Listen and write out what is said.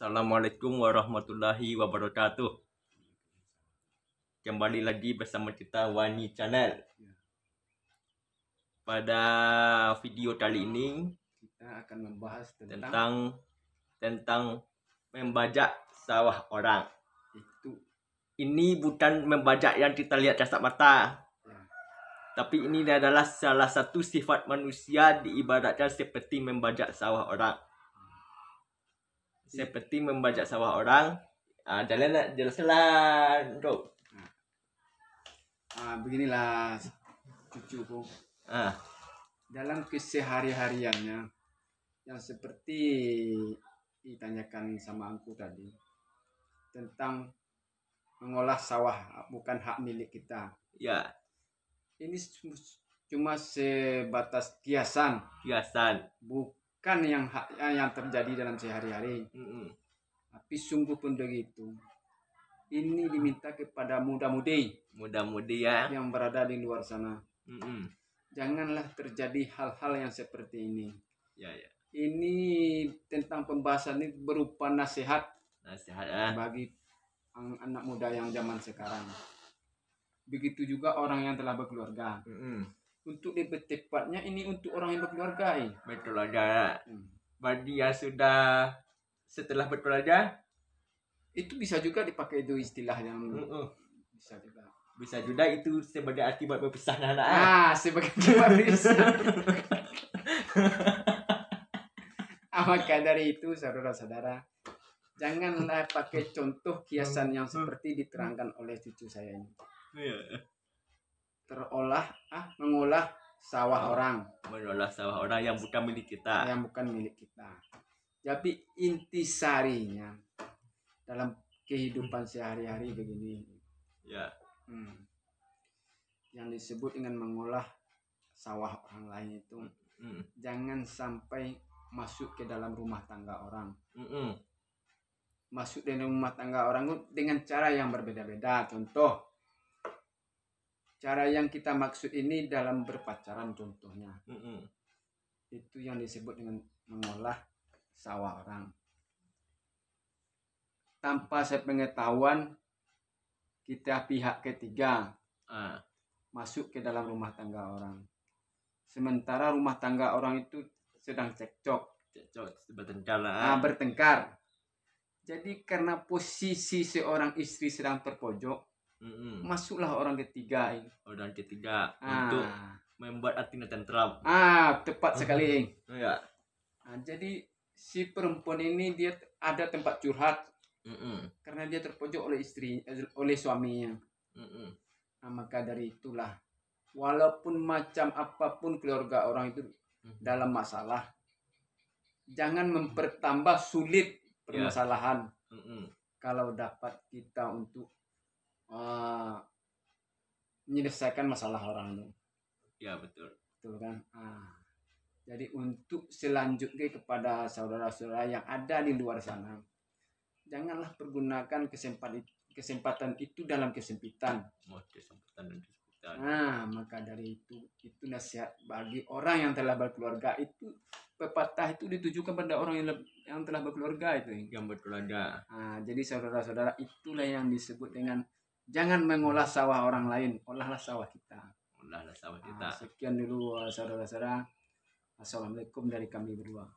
Assalamualaikum warahmatullahi wabarakatuh. Kembali lagi bersama kita Wani Channel. Pada video kali ini kita akan membahas tentang membajak sawah orang. Ini bukan membajak yang kita lihat kasat mata. Tapi ini adalah salah satu sifat manusia diibaratkan seperti membajak sawah orang. Seperti membajak sawah orang. Jelaslah, bro. Beginilah cucuku. Dalam kesehari-hariannya yang seperti ditanyakan sama aku tadi tentang mengolah sawah bukan hak milik kita. Ya. Ini cuma sebatas kiasan, bukan yang terjadi dalam sehari-hari. Tapi sungguh pun begitu. Ini diminta kepada muda-mudi ya, yang berada di luar sana. Janganlah terjadi hal-hal yang seperti ini. Ya. Ini tentang pembahasan ini berupa nasihat bagi anak muda yang zaman sekarang. Begitu juga orang yang telah berkeluarga. Untuk lebih tepatnya ini untuk orang yang berkeluarga. Betul aja. Bagi yang sudah setelah berkeluarga, itu bisa juga dipakai itu istilah yang bisa juga itu sebagai akibat berpisah anak. Sebagai akibat berpisah. Maka dari itu saudara-saudara, janganlah pakai contoh kiasan yang seperti diterangkan oleh cucu saya ini. Mengolah sawah orang. Mengolah sawah orang yang bukan milik kita. Tapi intisarinya dalam kehidupan sehari-hari begini. Ya. Yang disebut dengan mengolah sawah orang lain itu jangan sampai masuk ke dalam rumah tangga orang. Masuk dalam rumah tangga orang dengan cara yang berbeda-beda. Contoh, cara yang kita maksud ini dalam berpacaran contohnya. Itu yang disebut dengan mengolah sawah orang. Tanpa sepengetahuan kita pihak ketiga masuk ke dalam rumah tangga orang. Sementara rumah tangga orang itu sedang bertengkar. Jadi karena posisi seorang istri sedang terpojok, masuklah orang ketiga untuk membuat hatinya tentram. Tepat sekali. Ya. Jadi si perempuan ini dia ada tempat curhat karena dia terpojok oleh suaminya. Maka dari itulah, walaupun macam apapun keluarga orang itu dalam masalah, jangan mempertambah sulit permasalahan. Kalau dapat kita untuk menyelesaikan masalah orang itu. Ya, betul kan. Jadi untuk selanjutnya kepada saudara-saudara yang ada di luar sana, janganlah pergunakan kesempatan itu dalam kesempitan. Maka dari itu nasihat bagi orang yang telah berkeluarga. Itu pepatah itu ditujukan pada orang yang telah berkeluarga itu. Yang berkeluarga. Jadi saudara-saudara, itulah yang disebut dengan jangan mengolah sawah orang lain, olahlah sawah kita. Sekian dulu saudara-saudara. Assalamualaikum dari kami berdua.